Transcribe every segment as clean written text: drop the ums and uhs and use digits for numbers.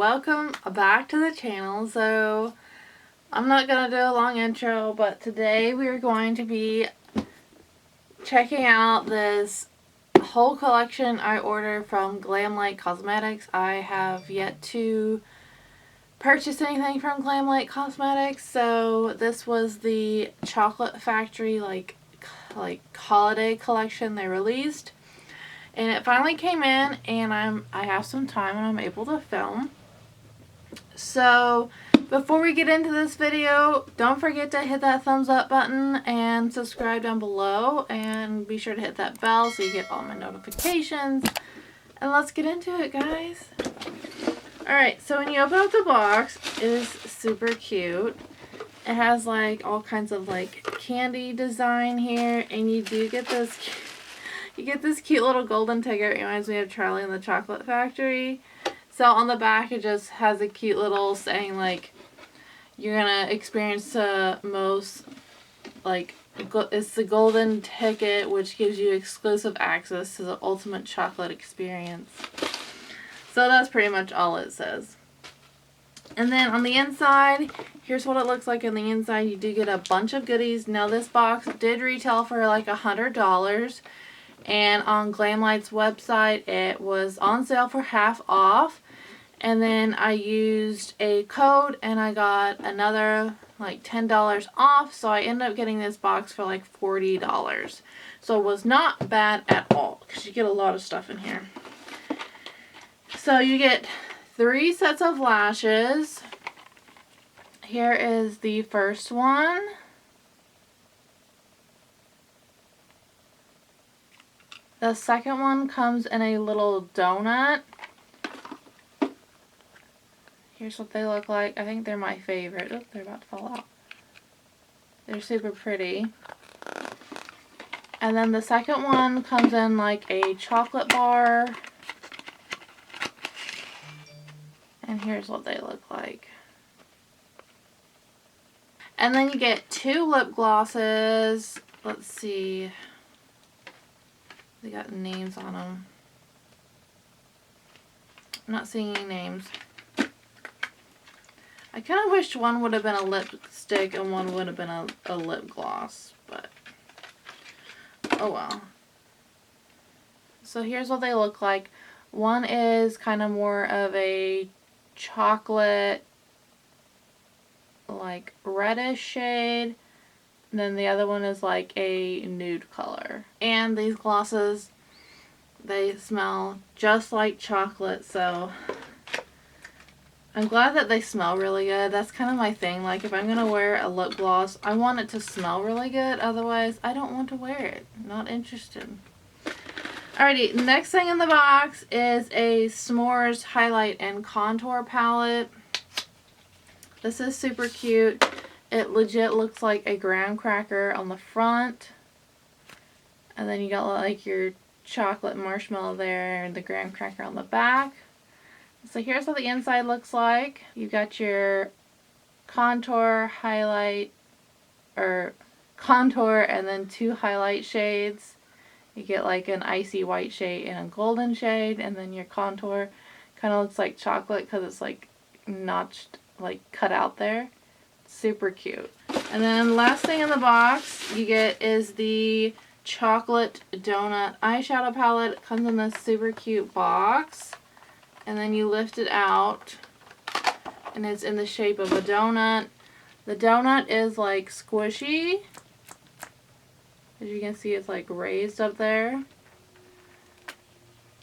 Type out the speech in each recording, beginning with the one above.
welcome back to the channel. So I'm not gonna do a long intro, but today we're going to be checking out this whole collection I ordered from Glamlite Cosmetics. I have yet to purchase anything from Glamlite Cosmetics, so this was the Chocolate Factory like holiday collection they released. And it finally came in, and I have some time and I'm able to film. So before we get into this video, don't forget to hit that thumbs up button and subscribe down below, and be sure to hit that bell so you get all my notifications. And let's get into it, guys. Alright, so when you open up the box, it is super cute. It has like all kinds of like candy design here, and you do get this cute little golden ticket. It reminds me of Charlie and the Chocolate Factory. So on the back it just has a cute little saying like you're gonna experience the most, like, it's the golden ticket which gives you exclusive access to the ultimate chocolate experience. So that's pretty much all it says. And then on the inside, here's what it looks like on the inside. You do get a bunch of goodies. Now this box did retail for like $100. And on Glamlite's website it was on sale for half off. And then I used a code and I got another like $10 off. So I ended up getting this box for like $40. So it was not bad at all, because you get a lot of stuff in here. So you get 3 sets of lashes. Here is the first one. The second one comes in a little donut. Here's what they look like. I think they're my favorite. Oh, they're about to fall out. They're super pretty. And then the second one comes in like a chocolate bar. And here's what they look like. And then you get 2 lip glosses. Let's see. They got names on them. I'm not seeing any names. I kind of wished one would have been a lipstick and one would have been a lip gloss, but oh well. So here's what they look like. One is kind of more of a chocolate, like reddish shade. And then the other one is like a nude color. And these glosses, they smell just like chocolate, so I'm glad that they smell really good. That's kind of my thing. Like, if I'm going to wear a lip gloss, I want it to smell really good. Otherwise, I don't want to wear it. Not interested. Alrighty, next thing in the box is a S'mores highlight and contour palette. This is super cute. It legit looks like a graham cracker on the front. And then you got like your chocolate marshmallow there and the graham cracker on the back. So here's what the inside looks like. You got your contour, highlight, or contour, and then 2 highlight shades. You get like an icy white shade and a golden shade, and then your contour kind of looks like chocolate because it's like notched, like cut out there. Super cute. And then last thing in the box you get is the chocolate donut eyeshadow palette. It comes in this super cute box, and then you lift it out and it's in the shape of a donut. The donut is like squishy. As you can see, it's like raised up there.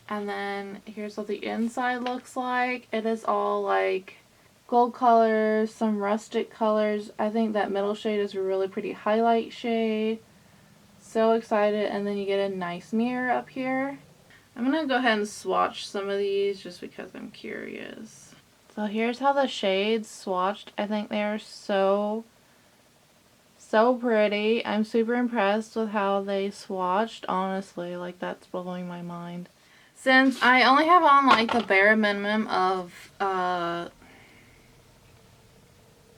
And then here's what the inside looks like. It is all like gold colors, some rustic colors. I think that middle shade is a really pretty highlight shade. So excited. And then you get a nice mirror up here. I'm going to go ahead and swatch some of these just because I'm curious. So here's how the shades swatched. I think they are so pretty. I'm super impressed with how they swatched. Honestly, like, that's blowing my mind. Since I only have on like the bare minimum of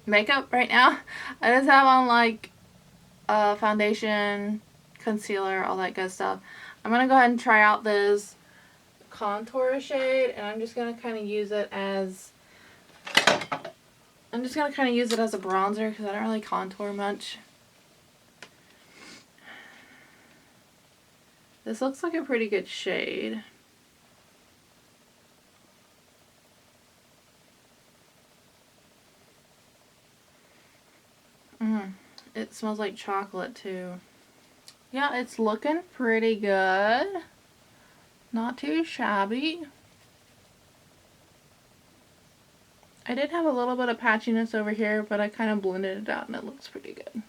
makeup right now, I just have on like foundation, concealer, all that good stuff. I'm going to go ahead and try out this contour shade, and I'm just going to kind of use it as I'm just going to kind of use it as a bronzer because I don't really contour much. This looks like a pretty good shade. It smells like chocolate too. Yeah, it's looking pretty good. Not too shabby. I did have a little bit of patchiness over here, but I kind of blended it out and it looks pretty good.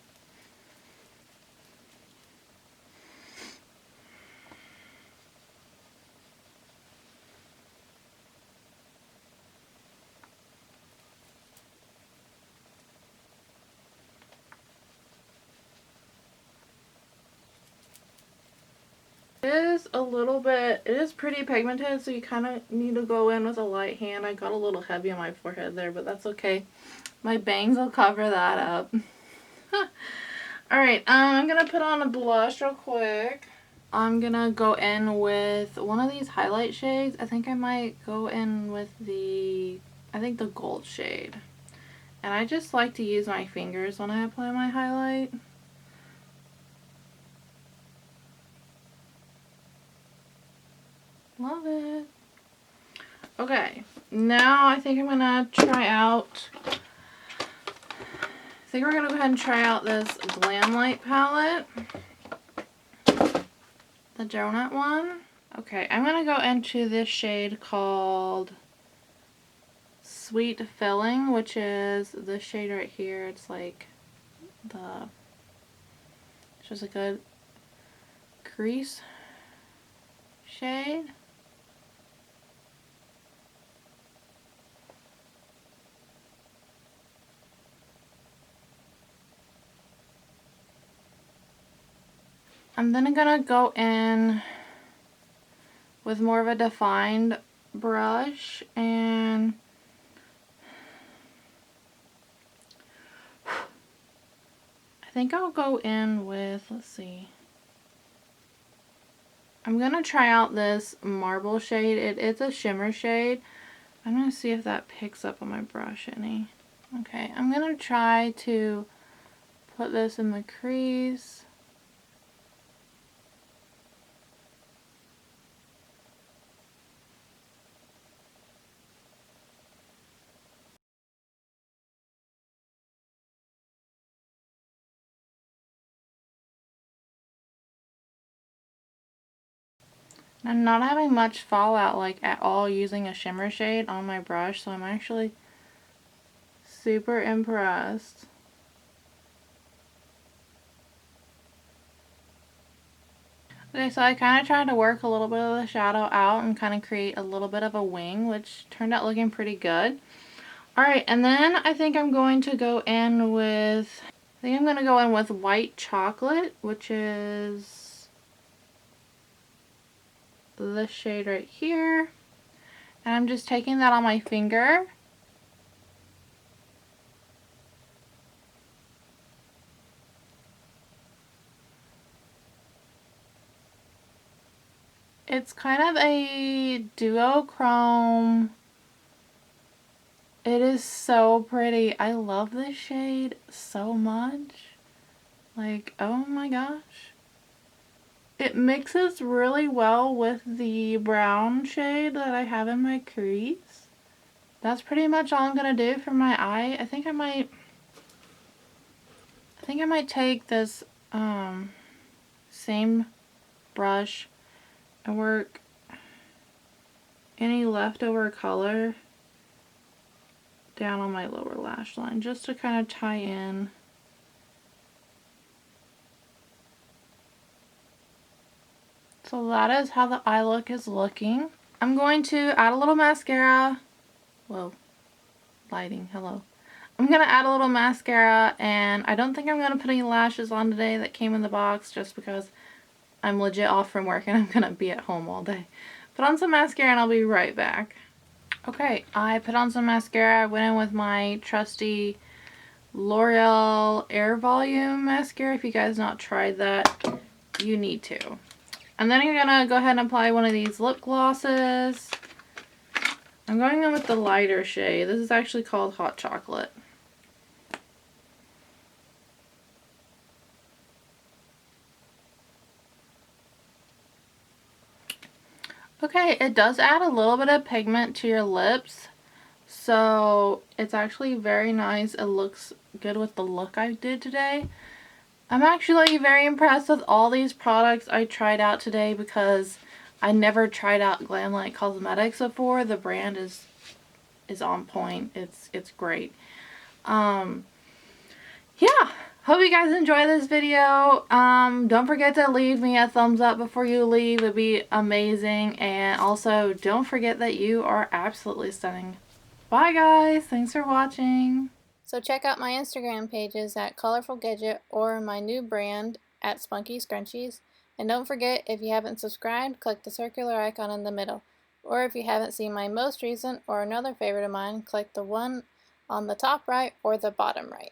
It is a little bit, it is pretty pigmented, so you kind of need to go in with a light hand. I got a little heavy on my forehead there, but that's okay. My bangs will cover that up. Alright, I'm going to put on a blush real quick. I'm going to go in with one of these highlight shades. I think I might go in with the gold shade. And I just like to use my fingers when I apply my highlight. Love it. Okay, now I think I'm gonna try out, we're gonna go ahead and try out this Glamlite palette. The donut one. Okay, I'm gonna go into this shade called Sweet Filling, which is this shade right here. It's like it's just a good crease shade. I'm then gonna go in with more of a defined brush, and I think I'll go in with, let's see, I'm gonna try out this marble shade. It's a shimmer shade. I'm gonna see if that picks up on my brush any. Okay, I'm gonna try to put this in the crease. I'm not having much fallout like at all using a shimmer shade on my brush, so I'm actually super impressed. Okay, so I kind of tried to work a little bit of the shadow out and kind of create a little bit of a wing, which turned out looking pretty good. Alright, and then I think I'm going to go in with, white chocolate, which is this shade right here, and I'm just taking that on my finger. It's kind of a duochrome. It is so pretty. I love this shade so much. Like, oh my gosh. It mixes really well with the brown shade that I have in my crease. That's pretty much all I'm gonna do for my eye. I think I might take this same brush and work any leftover color down on my lower lash line just to kind of tie in. So that is how the eye look is looking. I'm going to add a little mascara. Whoa, lighting, hello. I'm going to add a little mascara, and I don't think I'm going to put any lashes on today that came in the box just because I'm legit off from work and I'm going to be at home all day. Put on some mascara and I'll be right back. Okay, I put on some mascara. I went in with my trusty L'Oreal Air Volume mascara. If you guys not tried that, you need to. And then I'm going to go ahead and apply one of these lip glosses. I'm going in with the lighter shade. This is actually called Hot Chocolate. Okay, it does add a little bit of pigment to your lips, so it's actually very nice. It looks good with the look I did today. I'm actually very impressed with all these products I tried out today because I never tried out Glamlite Cosmetics before. The brand is on point. It's great. Yeah. Hope you guys enjoy this video. Don't forget to leave me a thumbs up before you leave. It'd be amazing. And also, don't forget that you are absolutely stunning. Bye, guys. Thanks for watching. So check out my Instagram pages at Colorful Gadget or my new brand at Spunky Scrunchies. And don't forget, if you haven't subscribed, click the circular icon in the middle. Or if you haven't seen my most recent or another favorite of mine, click the one on the top right or the bottom right.